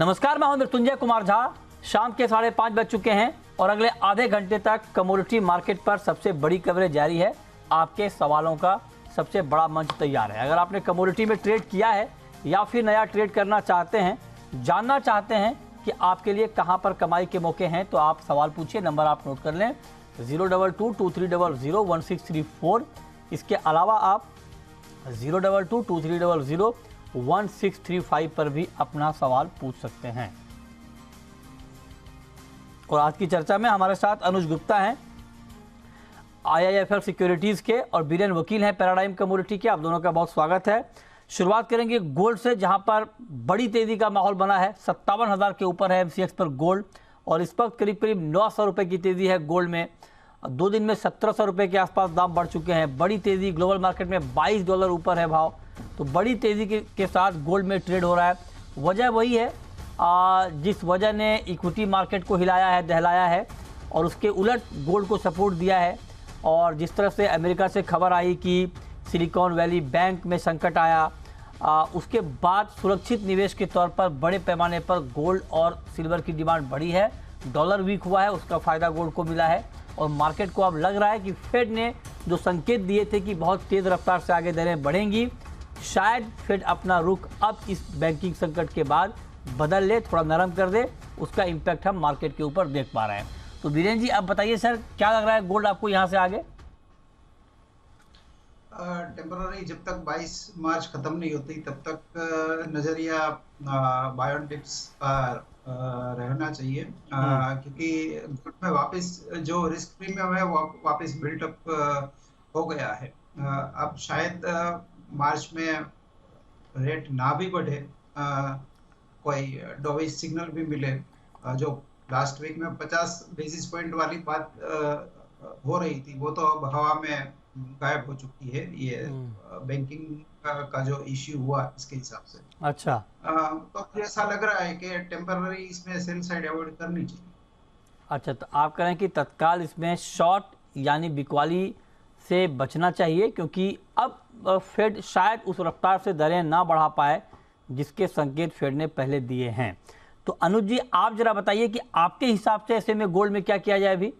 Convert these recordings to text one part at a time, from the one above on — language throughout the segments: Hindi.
नमस्कार, मैं हूं मृत्युंजय कुमार झा। शाम के 5:30 बज चुके हैं और अगले आधे घंटे तक कमोडिटी मार्केट पर सबसे बड़ी कवरेज जारी है। आपके सवालों का सबसे बड़ा मंच तैयार है। अगर आपने कमोडिटी में ट्रेड किया है या फिर नया ट्रेड करना चाहते हैं, जानना चाहते हैं कि आपके लिए कहां पर कमाई के मौके हैं, तो आप सवाल पूछिए। नंबर आप नोट कर लें 02223001634। इसके अलावा आप 02223001635 पर भी अपना सवाल पूछ सकते हैं। और आज की चर्चा में हमारे साथ अनुज गुप्ता हैं, IIFL सिक्योरिटीज के, और बीरेन वकील हैं पैराडाइम कमोडिटी के। आप दोनों का बहुत स्वागत है। शुरुआत करेंगे गोल्ड से, जहां पर बड़ी तेजी का माहौल बना है। 57,000 के ऊपर है MCX पर गोल्ड, और इस वक्त करीब करीब 900 रुपए की तेजी है गोल्ड में। 2 दिन में 1700 रुपए के आसपास दाम बढ़ चुके हैं। बड़ी तेजी ग्लोबल मार्केट में $22 ऊपर है भाव। तो बड़ी तेजी के साथ गोल्ड में ट्रेड हो रहा है। वजह वही है जिस वजह ने इक्विटी मार्केट को हिलाया है, दहलाया है, और उसके उलट गोल्ड को सपोर्ट दिया है। और जिस तरह से अमेरिका से खबर आई कि सिलिकॉन वैली बैंक में संकट आया, उसके बाद सुरक्षित निवेश के तौर पर बड़े पैमाने पर गोल्ड और सिल्वर की डिमांड बढ़ी है। डॉलर वीक हुआ है, उसका फ़ायदा गोल्ड को मिला है। और मार्केट को अब लग रहा है कि फेड ने जो संकेत दिए थे कि बहुत तेज़ रफ्तार से आगे दरें बढ़ेंगी, शायद फेड अपना रुख अब इस बैंकिंग संकट के बाद बदल ले, थोड़ा नरम कर दे। उसका इम्पैक्ट हम मार्केट के ऊपर देख पा रहे हैं। तो बीरेन जी, अब बताइए सर, क्या लग रहा है गोल्ड आपको यहाँ से आगे? टेम्पररी जब तक 22 मार्च खत्म नहीं होती तब तक नजरिया बाय ऑन डिप्स रहना चाहिए, क्योंकि गोल्ड में वापस जो रिस्क प्रीमियम है वो वापस बिल्टअप हो गया है। अब शायद मार्च में रेट ना भी बढ़े, कोई डोविश सिग्नल भी मिले। जो लास्ट वीक में 50 बेसिस पॉइंट वाली बात हो रही थी, वो तो अब हवा में गायब हो चुकी है। ये बैंकिंग का जो इश्यू हुआ इसके हिसाब से। अच्छा, तो मुझे ऐसा लग रहा है कि टेम्पररी इसमें सेल साइड अवॉइड करनी चाहिए। अच्छा, तो आप कह रहे हैं कि तत्काल इसमें शॉर्ट यानी बिकवाली से बचना चाहिए, क्योंकि अब फेड शायद उस रफ्तार से दरें ना बढ़ा पाए जिसके संकेत फेड ने पहले दिए हैं। तो अनुज जी, आप जरा बताइए कि आपके हिसाब से ऐसे में गोल्ड में क्या किया जाए अभी?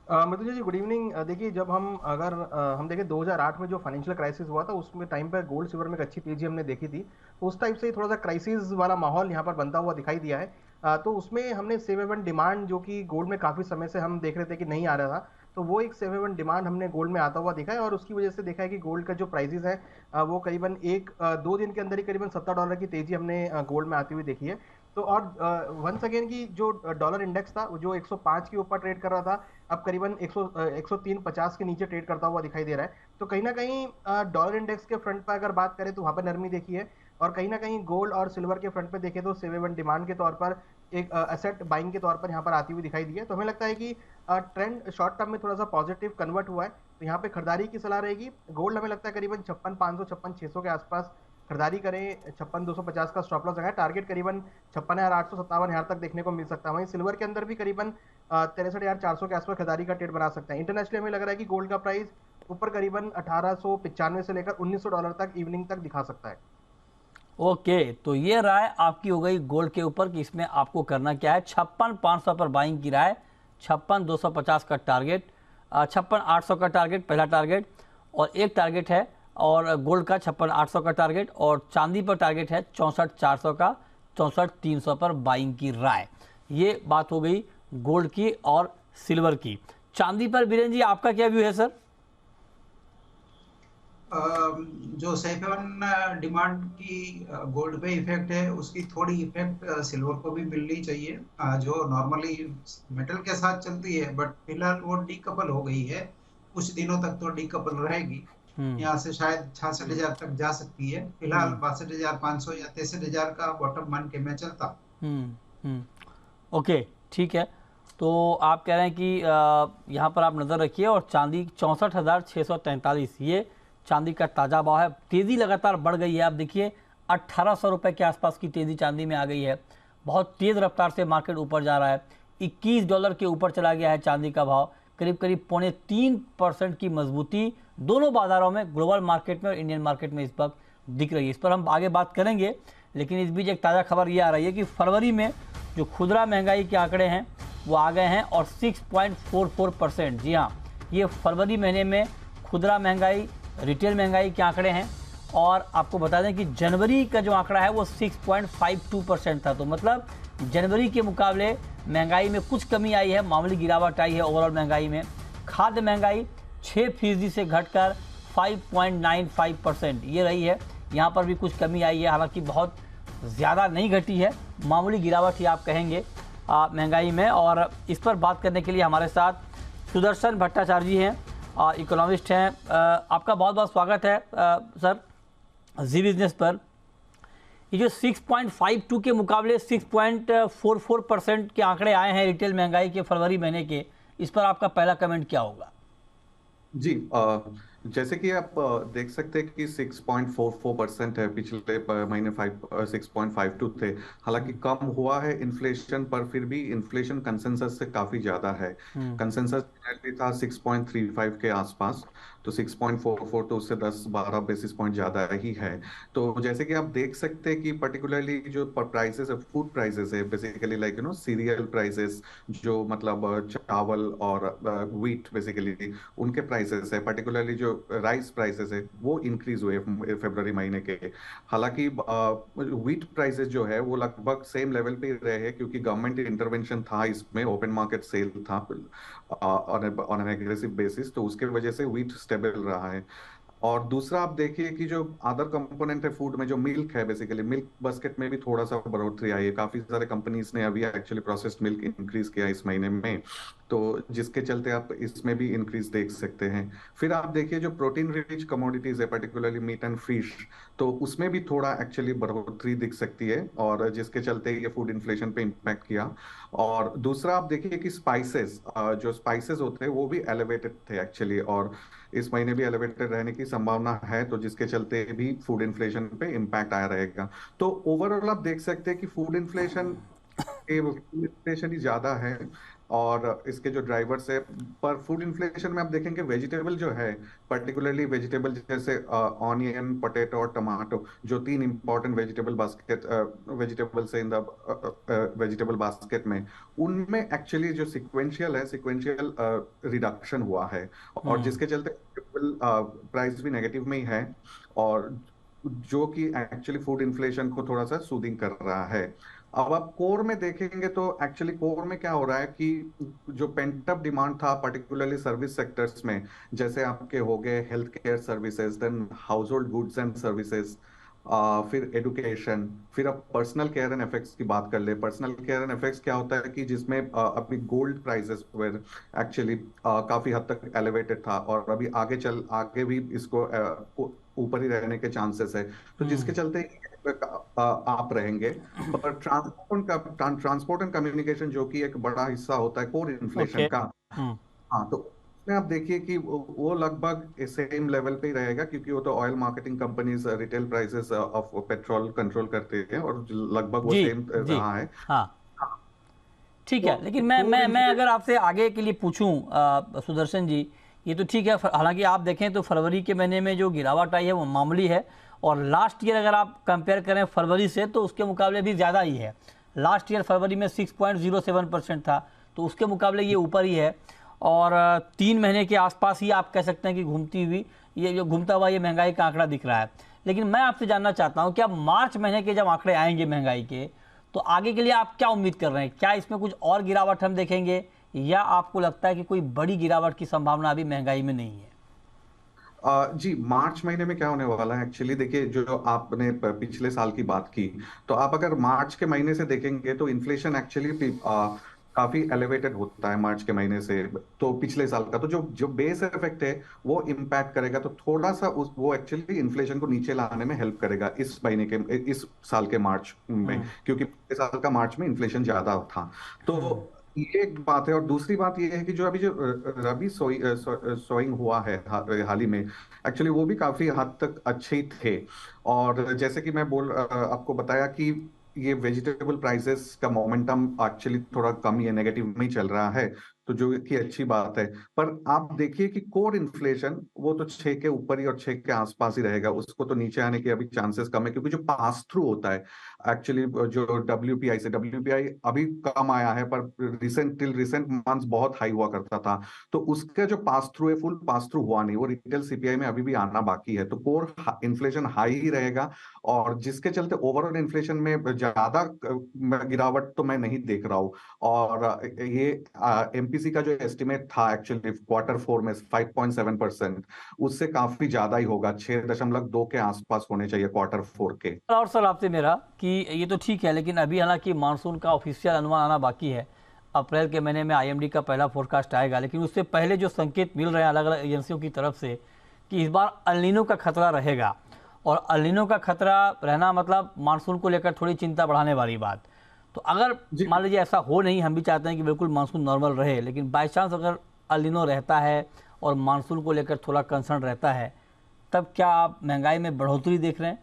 मृत्युंजय जी, गुड इवनिंग। देखिए, जब हम देखें 2008 में जो फाइनेंशियल क्राइसिस हुआ था, उसमें टाइम पर गोल्ड सिल्वर में एक अच्छी तेजी हमने देखी थी। तो उस टाइप से थोड़ा सा क्राइसिस वाला माहौल यहाँ पर बनता हुआ दिखाई दिया है। तो उसमें हमने सेव हेवन डिमांड, जो कि गोल्ड में काफ़ी समय से हम देख रहे थे कि नहीं आ रहा था, तो वो एक सेव हेवन डिमांड हमने गोल्ड में आता हुआ देखा है। और उसकी वजह से देखा है कि गोल्ड का जो प्राइसेस है वो करीबन 2 दिन के अंदर ही करीबन $70 की तेजी हमने गोल्ड में आती हुई देखी है। तो और वंस अगेन की जो डॉलर इंडेक्स था, जो 105 के ऊपर ट्रेड कर रहा था, अब करीबन 103.50 के नीचे ट्रेड करता हुआ दिखाई दे रहा है। तो कहीं ना कहीं डॉलर इंडेक्स के फ्रंट पर अगर बात करें तो वहाँ पर नरमी देखी है। और कहीं ना कहीं गोल्ड और सिल्वर के फ्रंट पे देखें तो सेव हेवन डिमांड के तौर पर एक एसेट बाइंग के तौर पर यहाँ पर आती हुई दिखाई दी है। तो हमें लगता है कि ट्रेंड शॉर्ट टर्म में थोड़ा सा पॉजिटिव कन्वर्ट हुआ है। तो यहाँ पे खरीदारी की सलाह रहेगी। गोल्ड हमें लगता है करीबन 56,500 56,600 के आसपास खरीदारी करें। 56,250 का स्टॉप लॉस है। टारगेट करीबन 56,800 57,000 तक देखने को मिल सकता है। वहीं सिल्वर के अंदर भी करीबन 63,400 के आसपास खरीदारी का ट्रेड बना सकते हैं। इंटरनेशनली हमें लग रहा है कि गोल्ड का प्राइस ऊपर करीबन 1895 से लेकर $1,900 तक इवनिंग तक दिखा सकता है। ओके, तो ये राय आपकी हो गई गोल्ड के ऊपर कि इसमें आपको करना क्या है। 56,500 पर बाइंग की राय, 56,250 का टारगेट, 56,800 का टारगेट पहला टारगेट, और एक टारगेट है और गोल्ड का 56,800 का टारगेट, और चांदी पर टारगेट है 64,400 का, 64,300 पर बाइंग की राय। ये बात हो गई गोल्ड की और सिल्वर की। चांदी पर बीरेन जी, आपका क्या व्यू है सर? जो सेफ हेवन डिमांड की गोल्ड पे इफेक्ट है, उसकी थोड़ी इफेक्ट सिल्वर को भी मिलनी चाहिए, जो नॉर्मली मेटल के साथ चलती है। बट फिलहाल वो डीकपल हो गई है। कुछ दिनों तक तो डीकपल रहेगी। यहाँ से शायद 66,000 तक जा सकती है। फिलहाल 62,500 या 63,000 का बॉटम मान के मैं चलता। ओके, ठीक है। तो आप कह रहे हैं कि यहाँ पर आप नज़र रखिए। और चांदी 64,643, ये चांदी का ताज़ा भाव है। तेज़ी लगातार बढ़ गई है। आप देखिए 1,800 रुपये के आसपास की तेज़ी चांदी में आ गई है। बहुत तेज़ रफ्तार से मार्केट ऊपर जा रहा है। $21 के ऊपर चला गया है चांदी का भाव। करीब करीब 3.25% की मजबूती दोनों बाजारों में, ग्लोबल मार्केट में और इंडियन मार्केट में इस वक्त दिख रही है। इस पर हम आगे बात करेंगे। लेकिन इस बीच एक ताज़ा खबर ये आ रही है कि फरवरी में जो खुदरा महंगाई के आंकड़े हैं वो आ गए हैं और 6.44%। जी हाँ, ये फरवरी महीने में खुदरा महंगाई, रिटेल महंगाई के आंकड़े हैं। और आपको बता दें कि जनवरी का जो आंकड़ा है वो 6.52% था। तो मतलब जनवरी के मुकाबले महंगाई में कुछ कमी आई है, मामूली गिरावट आई है ओवरऑल महंगाई में। खाद्य महंगाई 6% से घटकर 5.95% ये रही है। यहाँ पर भी कुछ कमी आई है, हालांकि बहुत ज़्यादा नहीं घटी है, मामूली गिरावट ही आप कहेंगे महंगाई में। और इस पर बात करने के लिए हमारे साथ सुदर्शन भट्टाचार्य जी हैं, इकोनॉमिस्ट हैं। आपका बहुत बहुत स्वागत है सर जी बिजनेस पर। ये जो 6.52 के मुकाबले 6.44% के आंकड़े आए हैं रिटेल महंगाई के फरवरी महीने के, इस पर आपका पहला कमेंट क्या होगा? जी, जैसे कि आप देख सकते हैं कि 6.44% है, पिछले महीने 6.52 थे। हालांकि कम हुआ है इन्फ्लेशन, पर फिर भी इन्फ्लेशन कंसेंसस से काफी ज्यादा है। कंसेंसस था 6.35 के आसपास, तो 6.44 तो उससे 10-12 बेसिस पॉइंट ज्यादा ही है। तो जैसे कि आप देख सकते हैं कि पर्टिकुलरली जो प्राइसेस है, फूड प्राइसेस है, बेसिकली लाइक सीरियल प्राइसेस, जो मतलब चावल और व्हीट बेसिकली उनके प्राइसेस है, पर्टिकुलरली जो राइस प्राइसेस है वो इंक्रीज हुए फरवरी महीने के। हालांकि व्हीट प्राइसेस जो है वो लगभग सेम लेवल पे रहे हैं, क्योंकि गवर्नमेंट इंटरवेंशन था इसमें, ओपन मार्केट सेल था ऑन एन एग्रेसिव बेसिस, तो उसके वजह से व्हीट स्टेबल रहा है। और दूसरा आप देखिए कि जो अदर कंपोनेंट है फूड में, जो मिल्क है, बेसिकली मिल्क बास्केट में भी थोड़ा सा बढ़ोतरी आई है। काफी सारे कंपनीज ने अभी एक्चुअली प्रोसेस्ड मिल्क इंक्रीज किया इस महीने में, तो जिसके चलते आप इसमें भी इंक्रीज देख सकते हैं। फिर आप देखिए जो प्रोटीन रिच कमोडिटीज है, पर्टिकुलरली मीट एंड फिश, तो उसमें भी थोड़ा एक्चुअली बढ़ोतरी दिख सकती है, और जिसके चलते ये फूड इन्फ्लेशन पे इम्पैक्ट किया। और दूसरा आप देखिए कि स्पाइसेस, जो स्पाइसेस होते हैं वो भी एलिवेटेड थे एक्चुअली, और इस महीने भी एलिवेटेड रहने की संभावना है, तो जिसके चलते भी फूड इन्फ्लेशन पे इम्पैक्ट आया रहेगा। तो ओवरऑल आप देख सकते हैं कि फूड इन्फ्लेशन ही ज्यादा है, और इसके जो ड्राइवर्स है, पर फूड इन्फ्लेशन में आप देखेंगे वेजिटेबल जो है, पर्टिकुलरली वेजिटेबल जैसे ऑनियन, पोटैटो और टमाटो, जो 3 इंपॉर्टेंट वेजिटेबल्स है इन द वेजिटेबल बास्केट में, उनमें एक्चुअली जो सिक्वेंशियल रिडक्शन हुआ है, और जिसके चलते प्राइस भी नेगेटिव में ही है, और जो कि एक्चुअली फूड इन्फ्लेशन को थोड़ा सा सूदिंग कर रहा है। अब आप कोर में देखेंगे तो एक्चुअली कोर में क्या हो रहा है कि जो पेंट अप डिमांड था, पर्टिकुलरली सर्विस सेक्टर्स में, जैसे आपके हो गए health care services, then household goods and services, फिर एडुकेशन, फिर अब पर्सनल केयर एंड इफेक्ट्स की बात कर ले। पर्सनल केयर एंड इफेक्ट्स क्या होता है कि जिसमें अभी गोल्ड प्राइसेस वेर एक्चुअली काफी हद तक एलिवेटेड था, और अभी आगे भी इसको ऊपर ही रहने के चांसेस है, तो जिसके चलते आप रहेंगे। पर ट्रांसपोर्ट एंड कम्युनिकेशन, जो कि एक बड़ा हिस्सा होता है कोर इन्फ्लेशन का, हाँ, तो उसमें आप देखिए कि वो लगभग सेम लेवल पे ही रहेगा, क्योंकि वो तो oil marketing companies retail prices of petrol control करते हैं, और लगभग वो सेम रहा है। हाँ, ठीक है। लेकिन मैं अगर आपसे आगे के लिए पूछूं सुदर्शन जी, ये तो ठीक है, हालांकि आप देखें तो फरवरी के महीने में जो गिरावट आई है वो मामूली है, और लास्ट ईयर अगर आप कंपेयर करें फरवरी से तो उसके मुकाबले भी ज़्यादा ही है। लास्ट ईयर फरवरी में 6.07% था, तो उसके मुकाबले ये ऊपर ही है, और 3 महीने के आसपास ही आप कह सकते हैं कि घूमता हुआ ये महंगाई का आंकड़ा दिख रहा है। लेकिन मैं आपसे जानना चाहता हूँ कि अब मार्च महीने के जब आंकड़े आएंगे महंगाई के, तो आगे के लिए आप क्या उम्मीद कर रहे हैं? क्या इसमें कुछ और गिरावट हम देखेंगे, या आपको लगता है कि कोई बड़ी गिरावट की संभावना अभी महंगाई में नहीं है? जी, मार्च महीने में क्या होने वाला है एक्चुअली, देखिए जो आपने पिछले साल की बात की, तो आप अगर मार्च के महीने से देखेंगे तो इन्फ्लेशन एक्चुअली काफी एलिवेटेड होता है मार्च के महीने से, तो पिछले साल का तो जो बेस इफेक्ट है वो इम्पैक्ट करेगा, तो थोड़ा सा वो एक्चुअली इन्फ्लेशन को नीचे लाने में हेल्प करेगा इस साल के मार्च में, क्योंकि पिछले साल का मार्च में इन्फ्लेशन ज्यादा था। तो ये एक बात है। और दूसरी बात ये है कि जो अभी जो रबी सोइंग हुआ है हाल ही में, एक्चुअली वो भी काफी हद तक अच्छे ही थे, और जैसे कि मैं आपको बताया कि ये वेजिटेबल प्राइसेस का मोमेंटम एक्चुअली थोड़ा कम, ये नेगेटिव में ही चल रहा है, तो जो कि अच्छी बात है। पर आप देखिए कि कोर इन्फ्लेशन वो तो 6 के ऊपर ही और 6 के आसपास ही रहेगा, उसको तो नीचे आने के अभी चांसेस कम है, क्योंकि जो पास थ्रू होता है एक्चुअली जो डब्ल्यूपीआई अभी कम आया है, पर टिल रिसेंट मंथ्स बहुत हाई हुआ करता था। तो उसका जो पास थ्रू है, फुल पास थ्रू हुआ नहीं, वो रिटेल सीपीआई में अभी भी आना बाकी है। तो कोर इन्फ्लेशन हाई ही रहेगा, और जिसके चलते ओवरऑल इन्फ्लेशन में ज्यादा गिरावट तो मैं नहीं देख रहा हूँ। और ये एमपीसी का जो एस्टिमेट था एक्चुअली Q4 में 5.7%, उससे काफी ज्यादा ही होगा, 6.2 के आसपास होने चाहिए Q4 के। और सर आपसे मेरा कि ये तो ठीक है, लेकिन अभी हालांकि मानसून का ऑफिशियल अनुमान आना बाकी है। अप्रैल के महीने में आईएमडी का पहला फोरकास्ट आएगा, लेकिन उससे पहले जो संकेत मिल रहे हैं अलग अलग एजेंसियों की तरफ से कि इस बार अल नीनो का खतरा रहेगा, और अल नीनो का खतरा रहना मतलब मानसून को लेकर थोड़ी चिंता बढ़ाने वाली बात। तो अगर मान लीजिए ऐसा हो नहीं, हम भी चाहते हैं कि बिल्कुल मानसून नॉर्मल रहे, लेकिन बाई चांस अगर अल नीनो रहता है और मानसून को लेकर थोड़ा कंसर्न रहता है, तब क्या आप महंगाई में बढ़ोतरी देख रहे हैं?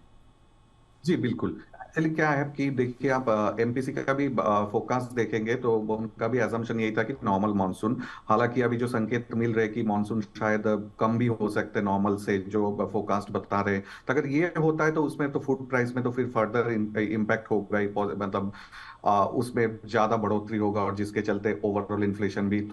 जी बिल्कुल। एक्चुअली क्या है कि देखिए, आप एमपीसी का भी फोरकास्ट देखेंगे तो उनका भी असम्पशन यही था कि नॉर्मल मानसून। हालांकि अभी जो संकेत मिल रहे हैं कि मानसून शायद कम भी हो सकते हैं नॉर्मल से, जो फोरकास्ट बता रहे हैं। तो अगर ये होता है तो उसमें तो फूड प्राइस में तो फिर फर्दर इम्पैक्ट होगा ही, मतलब उसमें ज्यादा बढ़ोतरी होगा, और जिसके चलते ओवरऑल इन्फ्लेशन भी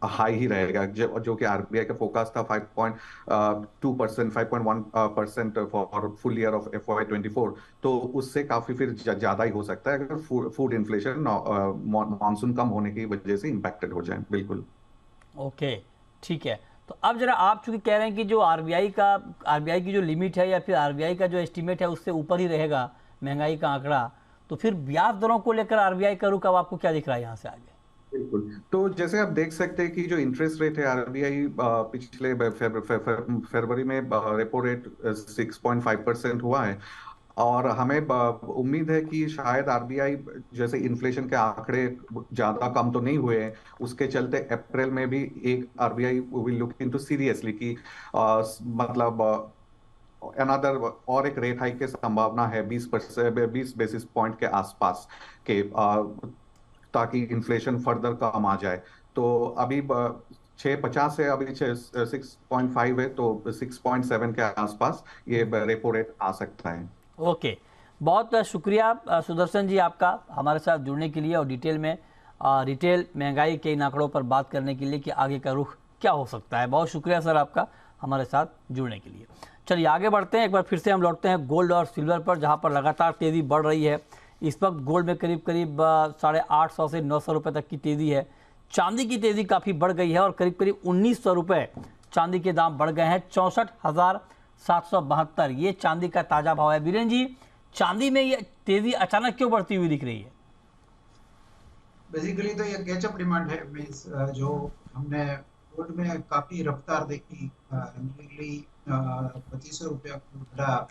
हाई ही रहेगा। जो कि आरबीआई का फोरकास्ट था 5.2%, 5.1% for full year of FY24, तो उससे काफी फिर ज्यादा ही हो सकता है अगर फूड इन्फ्लेशन मानसून कम होने की वजह से इम्पैक्टेड हो जाए। बिल्कुल। ओके, ठीक है। तो अब जरा आप चूंकि कह रहे हैं कि जो आरबीआई की जो लिमिट है या फिर आरबीआई का जो एस्टीमेट है उससे ऊपर ही रहेगा महंगाई का आंकड़ा, तो फिर ब्याज दरों को लेकर आरबीआई का रुख अब आपको क्या दिख रहा है यहाँ से आगे? बिल्कुल। तो जैसे आप देख सकते हैं कि जो इंटरेस्ट रेट है आरबीआई पिछले फरवरी में रेपो रेट 6.5% हुआ है, और हमें उम्मीद है कि शायद आरबीआई जैसे इन्फ्लेशन के आंकड़े ज्यादा कम तो नहीं हुए हैं, उसके चलते अप्रैल में भी एक RBI will look into seriously कि मतलब अनदर और एक रेट हाइक की संभावना है 20 बेसिस पॉइंट के आसपास के, ताकि इन्फ्लेशन फर्दर कम आ जाए। तो अभी 6.50 है, अभी 6.5 है, तो 6.7 के आसपास ये रेपो रेट आ सकता है। ओके, बहुत शुक्रिया सुदर्शन जी आपका हमारे साथ जुड़ने के लिए और डिटेल में रिटेल महंगाई के इन आंकड़ों पर बात करने के लिए कि आगे का रुख क्या हो सकता है। बहुत शुक्रिया सर आपका हमारे साथ जुड़ने के लिए। चलिए आगे बढ़ते हैं, एक बार फिर से हम लौटते हैं गोल्ड और सिल्वर पर, जहां पर लगातार तेज़ी बढ़ रही है। इस वक्त गोल्ड में करीब 850 से 900 रुपये तक की तेज़ी है। चांदी की तेज़ी काफ़ी बढ़ गई है और करीब 1900 रुपये चांदी के दाम बढ़ गए हैं, 64,772 ये चांदी का ताज़ा भाव है। बीरेन जी, चांदी में ये तेज़ी अचानक क्यों बढ़ती हुई दिख रही है? बेसिकली तो ये कैचअप डिमांड है। मींस जो हमने गोल्ड में काफी रफ्तार देखी, नियरली 2500 रुपया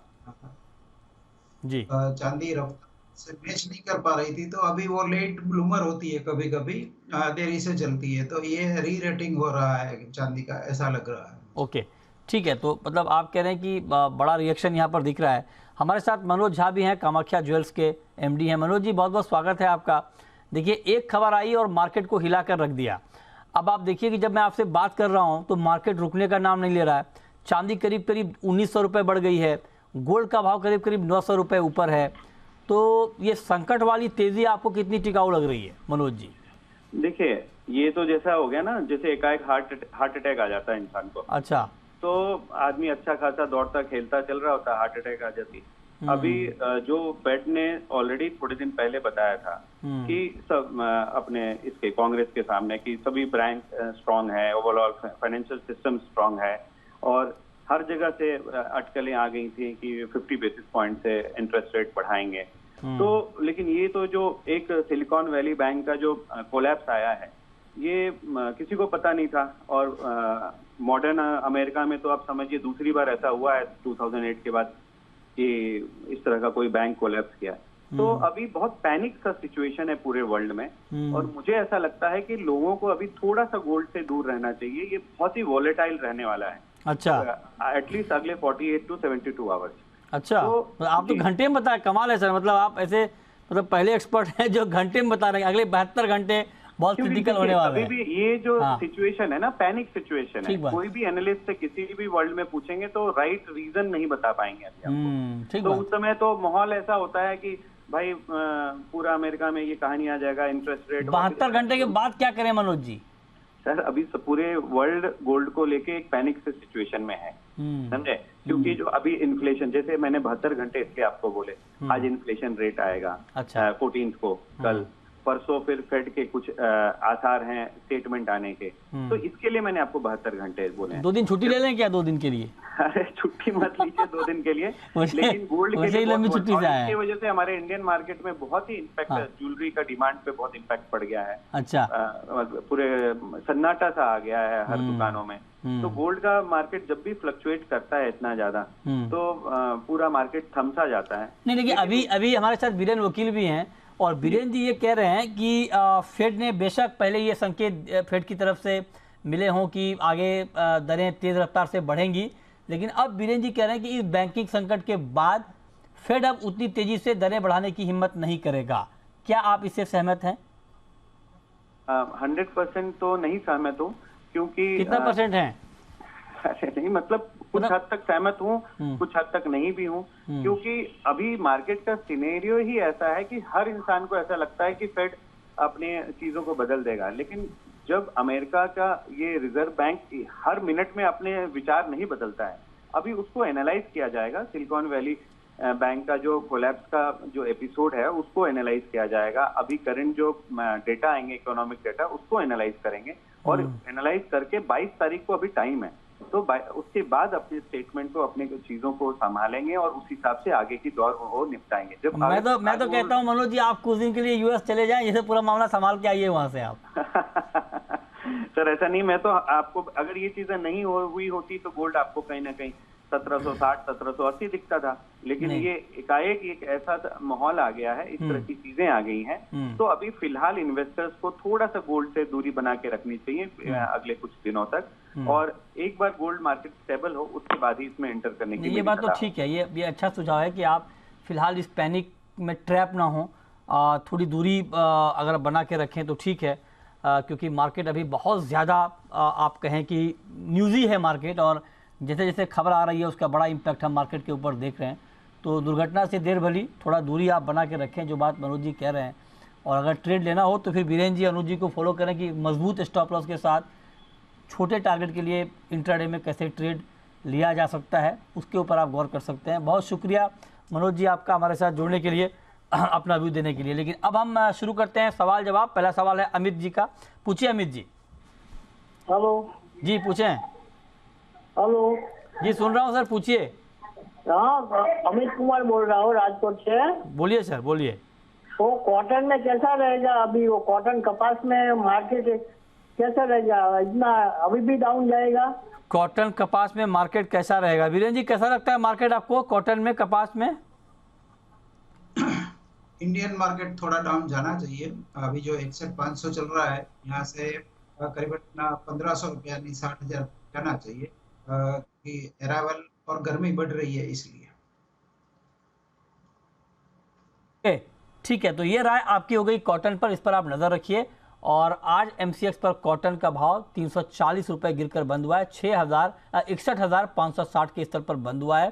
जी चांदी रफ्तार से मैच नहीं कर पा रही थी, तो अभी वो लेट ब्लूमर होती है, कभी कभी देरी से चलती है, तो ये री रेटिंग हो रहा है चांदी का, ऐसा लग रहा है। ओके, ठीक है। तो मतलब आप कह रहे हैं कि बड़ा रिएक्शन यहाँ पर दिख रहा है। हमारे साथ मनोज झा भी हैं, कामाख्या ज्वेल्स के एमडी हैं। मनोज जी, बहुत बहुत स्वागत है आपका। देखिए, एक खबर आई और मार्केट को हिला कर रख दिया। अब आप देखिए कि जब मैं आपसे बात कर रहा हूँ तो मार्केट रुकने का नाम नहीं ले रहा है। चांदी करीब 1900 रुपये बढ़ गई है, गोल्ड का भाव करीब 900 रुपये ऊपर है। तो ये संकट वाली तेजी आपको कितनी टिकाऊ लग रही है मनोज जी? देखिए, ये तो जैसा हो गया ना, जैसे एकाएक हार्ट अटैक आ जाता है इंसान को। अच्छा। तो आदमी अच्छा खासा दौड़ता खेलता चल रहा होता, हार्ट अटैक आ जाती। अभी जो फेड ने ऑलरेडी थोड़े दिन पहले बताया था कि सब अपने इसके कांग्रेस के सामने कि सभी बैंक स्ट्रांग है, ओवरऑल फाइनेंशियल सिस्टम स्ट्रांग है, और हर जगह से अटकलें आ गई थी कि 50 बेसिस पॉइंट से इंटरेस्ट रेट बढ़ाएंगे। तो लेकिन ये तो जो एक सिलिकॉन वैली बैंक का जो कोलैप्स आया है, ये किसी को पता नहीं था। और मॉडर्न अमेरिका में तो आप समझिए दूसरी बार ऐसा हुआ है 2008 के बाद कि इस तरह का कोई बैंक कोलैप्स किया। तो अभी बहुत पैनिक सा सिचुएशन है पूरे वर्ल्ड में, और मुझे ऐसा लगता है कि लोगों को अभी थोड़ा सा गोल्ड से दूर रहना चाहिए। ये बहुत ही वॉलेटाइल रहने वाला है। अच्छा, एटलीस्ट अगले 48 to 72 आवर्स। अच्छा, तो आप तो घंटे में बताए, कमाल है सर। मतलब आप ऐसे मतलब पहले एक्सपर्ट हैं जो घंटे में बता रहे हैं। अगले 72 घंटे बहुत क्योंकि क्रिटिकल देखिए, होने वाला अभी है। भी ये जो हाँ। सिचुएशन है ना, पैनिक सिचुएशन है, ठीक बात। कोई भी एनालिस्ट से किसी भी वर्ल्ड में पूछेंगे तो राइट रीजन नहीं बता पाएंगे अभी आपको। ठीक तो बात। उस समय तो माहौल ऐसा होता है कि भाई पूरा अमेरिका में ये कहानी आ जाएगा, इंटरेस्ट रेट 72 घंटे के बाद क्या करें मनोज जी? सर अभी पूरे वर्ल्ड गोल्ड को लेके एक पैनिक से सिचुएशन में है, समझे? क्योंकि जो अभी इन्फ्लेशन, जैसे मैंने 72 घंटे इसलिए आपको बोले, आज इन्फ्लेशन रेट आएगा। अच्छा। 14 को, कल परसों फिर फेड के कुछ आसार हैं स्टेटमेंट आने के, तो इसके लिए मैंने आपको 72 घंटे बोले हैं। 2 दिन छुट्टी ले लें क्या 2 दिन के लिए? अरे छुट्टी मत लीजिए 2 दिन के लिए, वैसे- लेकिन गोल्ड के वैसे ही लिए लंबी बहुत- छुट्टी से और आए हैं। इसकी वजह से हमारे इंडियन मार्केट में बहुत ही इम्पैक्ट, हाँ। ज्वेलरी का डिमांड पे बहुत इम्पैक्ट पड़ गया है। अच्छा। पूरे सन्नाटा सा आ गया है हर दुकानों में। तो गोल्ड का मार्केट जब भी फ्लक्चुएट करता है इतना ज्यादा, तो पूरा मार्केट थम सा जाता है। नहीं, लेकिन अभी हमारे साथ बीरेन वकील भी हैं और बीरेन जी ये कह रहे हैं कि फेड ने बेशक पहले ये संकेत फेड की तरफ से मिले हों कि आगे दरें तेज रफ्तार से बढ़ेंगी, लेकिन अब बीरेन जी कह रहे हैं कि इस बैंकिंग संकट के बाद फेड अब उतनी तेजी से दरें बढ़ाने की हिम्मत नहीं करेगा। क्या आप इससे सहमत हैं? 100% तो नहीं सहमत हूँ, क्योंकि कितना परसेंट हैं? अरे नहीं, मतलब कुछ हद तक सहमत हूँ, कुछ हद तक नहीं भी हूँ, क्योंकि अभी मार्केट का सिनेरियो ही ऐसा है कि हर इंसान को ऐसा लगता है कि फेड अपने चीजों को बदल देगा, लेकिन जब अमेरिका का ये रिजर्व बैंक हर मिनट में अपने विचार नहीं बदलता है, अभी उसको एनालाइज किया जाएगा। सिलिकॉन वैली बैंक का जो कोलैप्स का जो एपिसोड है उसको एनालाइज किया जाएगा। अभी करंट जो डेटा आएंगे, इकोनॉमिक डेटा, उसको एनालाइज करेंगे और एनालाइज करके 22 तारीख को अभी टाइम है, तो उसके बाद अपने स्टेटमेंट को, अपने चीजों को संभालेंगे और उस हिसाब से आगे की दौर वो निपटाएंगे। जब मैं तो कहता हूँ मनोज जी, आप कुछ दिन के लिए यूएस चले जाएं, जैसे पूरा मामला संभाल के आइए वहां से आप। सर ऐसा नहीं, मैं तो आपको, अगर ये चीजें नहीं हुई होती तो गोल्ड आपको कहीं ना कहीं 1760 1780 दिखता था, लेकिन ये एकाएक एक ऐसा माहौल आ गया है, इस तरह की चीजें आ गई हैं, तो अभी फिलहाल इन्वेस्टर्स को थोड़ा सा गोल्ड से दूरी बना के रखनी चाहिए अगले कुछ दिनों तक, और एक बार गोल्ड मार्केट स्टेबल हो उसके बाद ही इसमें एंटर करने की। ये बात तो ठीक है, ये अच्छा सुझाव है कि आप फिलहाल इस पैनिक में ट्रैप ना हो, थोड़ी दूरी अगर बना के रखें तो ठीक है, क्योंकि मार्केट अभी बहुत ज़्यादा आप कहें कि न्यूज़ी है मार्केट, और जैसे जैसे खबर आ रही है उसका बड़ा इम्पैक्ट हम मार्केट के ऊपर देख रहे हैं। तो दुर्घटना से देर भली थोड़ा दूरी आप बना के रखें, जो बात मनोज जी कह रहे हैं, और अगर ट्रेड लेना हो तो फिर बीरेन जी, अनुज जी को फॉलो करें कि मजबूत स्टॉप लॉस के साथ छोटे टारगेट के लिए इंट्राडे में कैसे ट्रेड लिया जा सकता है, उसके ऊपर आप गौर कर सकते हैं। बहुत शुक्रिया मनोज जी आपका हमारे साथ जुड़ने के लिए, अपना व्यू देने के लिए। लेकिन अब हम शुरू करते हैं सवाल जवाब। पहला सवाल है अमित जी का, पूछिए अमित जी। हेलो जी पूछें। हेलो जी सुन रहा हूँ सर, पूछिए। हाँ, अमित कुमार बोल रहा हूँ राजकोट से। बोलिए सर, बोलिए। वो कॉटन में कैसा रहेगा अभी? वो कॉटन कपास में मार्केट कैसा रहेगा? इतना अभी भी डाउन जाएगा? कॉटन कपास में मार्केट कैसा रहेगा? वीरेन जी कैसा लगता है मार्केट आपको कॉटन में, कपास में? इंडियन मार्केट थोड़ा डाउन जाना चाहिए। अभी जो 61,500 चल रहा है, यहाँ से करीबन 1,500 रुपया, 60,000 जाना चाहिए, कि अराइवल और गर्मी बढ़ रही है इसलिए। ठीक है, तो ये राय आपकी हो गई कॉटन पर, इस पर आप नजर रखिए। और आज एमसीएक्स पर कॉटन का भाव 340 रुपए गिरकर बंद हुआ है, 61,560 के स्तर पर बंद हुआ है।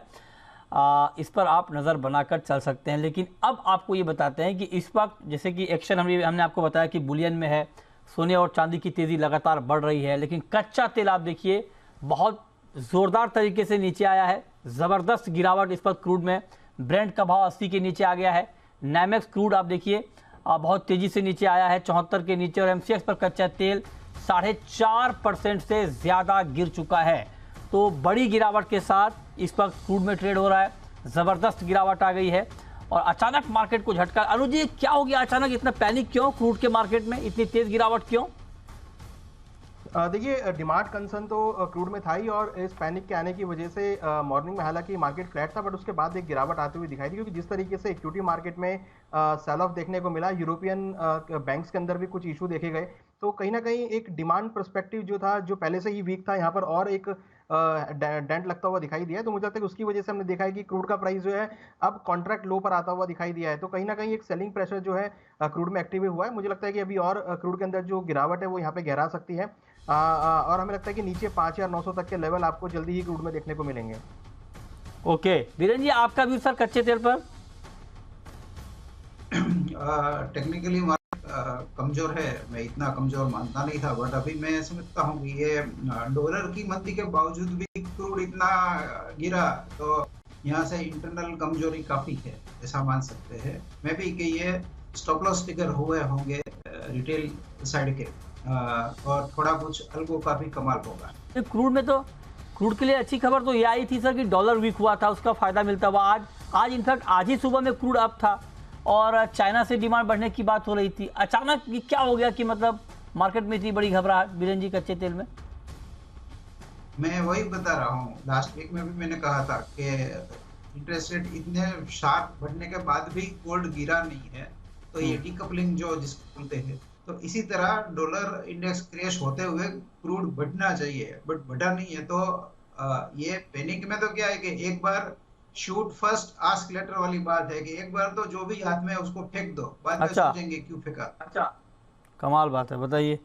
इस पर आप नज़र बनाकर चल सकते हैं। लेकिन अब आपको ये बताते हैं कि इस वक्त जैसे कि एक्शन हमने आपको बताया कि बुलियन में है, सोने और चांदी की तेज़ी लगातार बढ़ रही है, लेकिन कच्चा तेल आप देखिए बहुत ज़ोरदार तरीके से नीचे आया है, ज़बरदस्त गिरावट इस पर क्रूड में। ब्रेंट का भाव 80 के नीचे आ गया है। नैमेक्स क्रूड आप देखिए बहुत तेज़ी से नीचे आया है, 74 के नीचे। और एमसीएक्स पर कच्चा तेल 4.5% से ज़्यादा गिर चुका है। तो बड़ी गिरावट के साथ इस वक्त क्रूड में ट्रेड हो रहा है, ज़बरदस्त गिरावट आ गई है और अचानक मार्केट को झटका। अनुज जी क्या हो गया अचानक, इतना पैनिक क्यों क्रूड के मार्केट में, इतनी तेज गिरावट क्यों? देखिए डिमांड कंसर्न तो क्रूड में था ही, और इस पैनिक के आने की वजह से मॉर्निंग में हालांकि मार्केट फ्लैट था, बट उसके बाद एक गिरावट आती हुई दिखाई दी, क्योंकि जिस तरीके से इक्विटी मार्केट में सेल ऑफ देखने को मिला, यूरोपियन बैंक्स के अंदर भी कुछ इशू देखे गए। तो कहीं ना कहीं एक डिमांड पर्सपेक्टिव जो था, जो पहले से ही वीक था, यहाँ पर और एक डेंट लगता हुआ दिखाई दिया है। तो मुझे लगता है कि उसकी वजह से हमने देखा है कि क्रूड का प्राइस जो है अब कॉन्ट्रैक्ट लो पर आता हुआ दिखाई दिया है। तो कहीं ना कहीं एक सेलिंग प्रेशर जो है क्रूड में एक्टिव हुआ है। मुझे लगता है कि अभी और क्रूड के अंदर जो गिरावट है वो यहाँ पे गहरा सकती है, और हमें लगता है कि नीचे 5900 तक के लेवल आपको जल्दी ही क्रूड में देखने को मिलेंगे। ओके वीरेन जी, आपका व्यू सर कच्चे तेल पर? टेक्निकली मार्केट कमजोर है, मैं इतना कमजोर मानता नहीं था, बट अभी मैं समझता हूँ कि ये डॉलर की मंदी के बावजूद भी क्रूड इतना गिरा, तो यहाँ से इंटरनल कमजोरी काफी है, ऐसा मान सकते हैं। मैं भी कि ये स्टॉप लॉस फिगर हुए होंगे रिटेल साइड के, और थोड़ा कुछ अल्गो का भी कमाल होगा। क्रूड में तो, क्रूड के लिए अच्छी खबर तो ये आई थी सर कि डॉलर वीक हुआ था, उसका फायदा मिलता हुआ आज इनफैक्ट आज ही सुबह में क्रूड अप था और चाइना से डिमांड बढ़ने की बात हो रही थी। अचानक क्या हो गया कि मतलब मार्केट में इतनी बड़ी घबराहट वीरेन जी कच्चे तेल में? मैं वही बता रहा हूँ, लास्ट वीक में भी मैंने कहा था कि इंटरेस्ट रेट इतने शार्प बढ़ने के बाद भी गोल्ड गिरा नहीं है, तो ये डीकपलिंग जो जिसको बोलते हैं, तो इसी तरह डॉलर इंडेक्स क्रैश होते हुए क्रूड बढ़ना चाहिए, बट बढ़ा नहीं है। तो ये पैनिक में तो क्या है कि एक बार शूट फर्स्ट आस्क लेटर वाली बात है कि एक बार तो जो भी हाथ में है उसको फेंक दो, बाद में सोचेंगे क्यों फेंका। अच्छा, कमाल बात है, बताइए।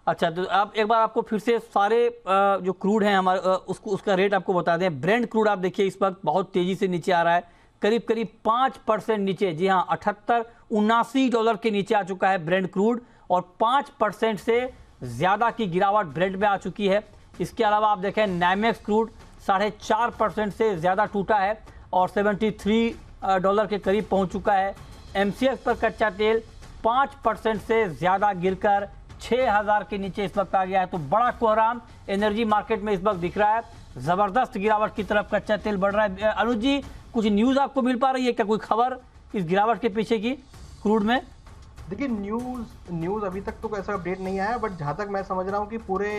अच्छा, तो आप एक बार आपको फिर से सारे जो क्रूड हैं हमारे उसका रेट आपको बता दें। ब्रेंट क्रूड आप देखिए इस वक्त बहुत तेजी से नीचे आ रहा है, करीब 5% नीचे, जी हाँ, 78-79 डॉलर के नीचे आ चुका है ब्रेंट क्रूड, और 5% से ज़्यादा की गिरावट ब्रेंट में आ चुकी है। इसके अलावा आप देखें नाइमेक्स क्रूड 4.5% से ज़्यादा टूटा है और 73 डॉलर के करीब पहुंच चुका है। MCX पर कच्चा तेल 5% से ज़्यादा गिरकर 6000 के नीचे इस वक्त आ गया है। तो बड़ा कोहराम एनर्जी मार्केट में इस वक्त दिख रहा है, ज़बरदस्त गिरावट की तरफ कच्चा तेल बढ़ रहा है। अनुज जी, कुछ न्यूज़ आपको मिल पा रही है क्या, कोई खबर इस गिरावट के पीछे की क्रूड में? देखिए न्यूज़ अभी तक तो ऐसा अपडेट नहीं आया, बट जहाँ तक मैं समझ रहा हूँ कि पूरे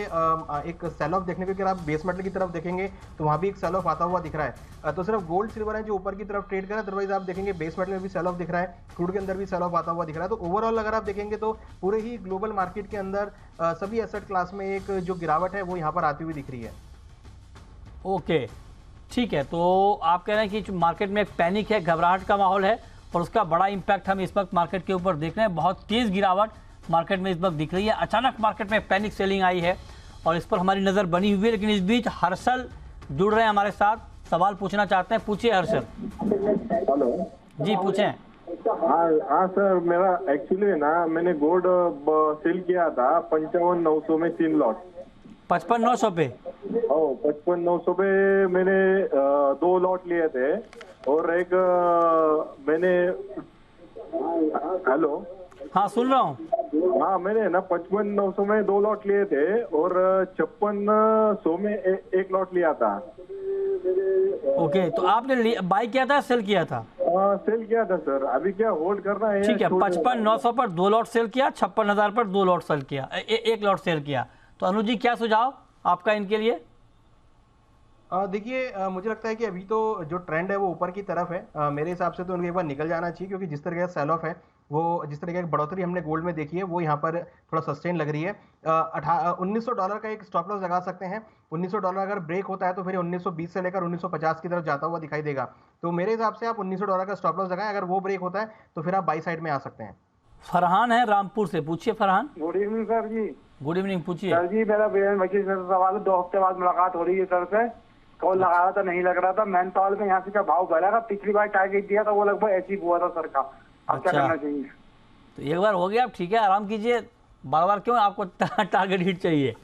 एक सेल ऑफ देखने को, अगर आप बेस मेटल की तरफ देखेंगे तो वहाँ भी एक सेल ऑफ आता हुआ दिख रहा है। तो सिर्फ गोल्ड सिल्वर है जो ऊपर की तरफ ट्रेड कर रहा है, अदरवाइज आप देखेंगे बेस मेटल में भी सेल ऑफ दिख रहा है, क्रूड के अंदर भी सेल ऑफ आता हुआ दिख रहा है। तो ओवरऑल अगर आप देखेंगे तो पूरे ही ग्लोबल मार्केट के अंदर सभी एसेट क्लास में एक जो गिरावट है वो यहाँ पर आती हुई दिख रही है। ओके, ठीक है। तो आप कह रहे हैं कि मार्केट में एक पैनिक है, घबराहट का माहौल है, और उसका बड़ा इम्पैक्ट हम इस वक्त मार्केट के ऊपर देख रहे हैं। बहुत तेज़ गिरावट मार्केट में इस वक्त दिख रही है, अचानक मार्केट में पैनिक सेलिंग आई है और इस पर हमारी नज़र बनी हुई है। लेकिन इस बीच हर्षल जुड़ रहे हैं हमारे साथ, सवाल पूछना चाहते हैं। पूछिए हर्षल। हेलो जी, पूछें। हाँ सर, मेरा एक्चुअली ना मैंने गोल्ड सेल किया था 55,900 में 3 लॉट। 55,900 पे? 55,900 पे मैंने 2 लॉट लिए थे, और एक मैंने, हेलो, हाँ सुन रहा हूँ। हाँ, मैंने ना 55,900 में 2 लॉट लिए थे और 5600 में एक लॉट लिया था। ओके, तो आपने बाई किया था, सेल किया था? सेल किया था सर। अभी क्या होल्ड करना है? ठीक है, 55,900 पर 2 लॉट सेल किया, 56,000 पर 2 लॉट सेल किया, एक लॉट सेल किया। तो अनुज जी, क्या सुझाव आपका इनके लिए? देखिए, मुझे लगता है कि अभी तो जो ट्रेंड है वो ऊपर की तरफ है। मेरे हिसाब से तो उनके एक बार निकल जाना चाहिए, क्योंकि जिस तरह का सेल ऑफ है, वो जिस तरह की बढ़ोतरी हमने गोल्ड में देखी है वो यहाँ पर थोड़ा सस्टेन लग रही है। $1900 का एक स्टॉप लॉस लगा सकते हैं। $1900 अगर ब्रेक होता है तो फिर 1920 से लेकर 1950 की तरफ जाता हुआ दिखाई देगा। तो मेरे हिसाब से आप $1900 का स्टॉप लॉस लगाएं, अगर वो ब्रेक होता है तो फिर आप बाई साइड में आ सकते हैं। फरहान है रामपुर से, पूछिए फरहान। गुड इवनिंग सर जी। गुड इवनिंग, पूछिए सर जी। मेरा वकील से सवाल है, 2 हफ्ते बाद मुलाकात हो रही है सर से। कॉल लगा रहा था, नहीं लग रहा था। मैन पावर में यहाँ से क्या भाव बढ़ा था, पिछली बार टारगेट दिया था वो लगभग ऐसे ही हुआ था सर का। अब क्या करना चाहिए? तो एक बार हो गया, आप ठीक है, आराम कीजिए। बार बार क्यों आपको टारगेट हिट चाहिए?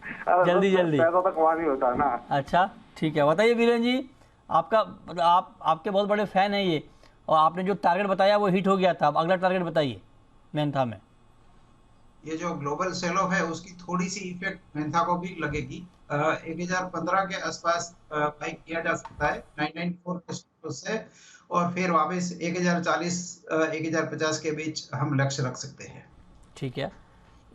जल्दी जल्दी पैसा तक वहाँ नहीं होता ना। अच्छा, ठीक है, बताइए वीरेन जी, आपके बहुत बड़े फैन हैं ये, और आपने जो टारगेट बताया वो हिट हो गया था। अब अगला टारगेट बताइए मेंथा में। ये जो ग्लोबल सेल ऑफ है उसकी थोड़ी सी इफेक्ट मेंथा को भी लगेगी। 1015 के आसपास बाई किया जा सकता है 994 के स्टॉप से, और फिर वापस 1040 1050 के बीच हम लक्ष्य रख सकते हैं। ठीक है,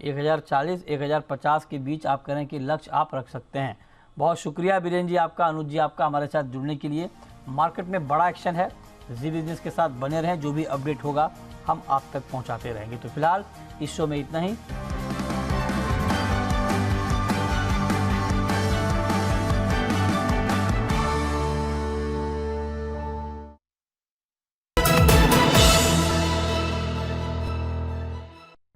1040 1050 के बीच आप करें कि लक्ष्य आप रख सकते हैं। बहुत शुक्रिया वीरेन जी आपका, अनुज जी आपका हमारे साथ जुड़ने के लिए। मार्केट में बड़ा एक्शन है, जी बिजनेस के साथ बने रहें, जो भी अपडेट होगा हम आप तक पहुंचाते रहेंगे। तो फिलहाल इस शो में इतना ही।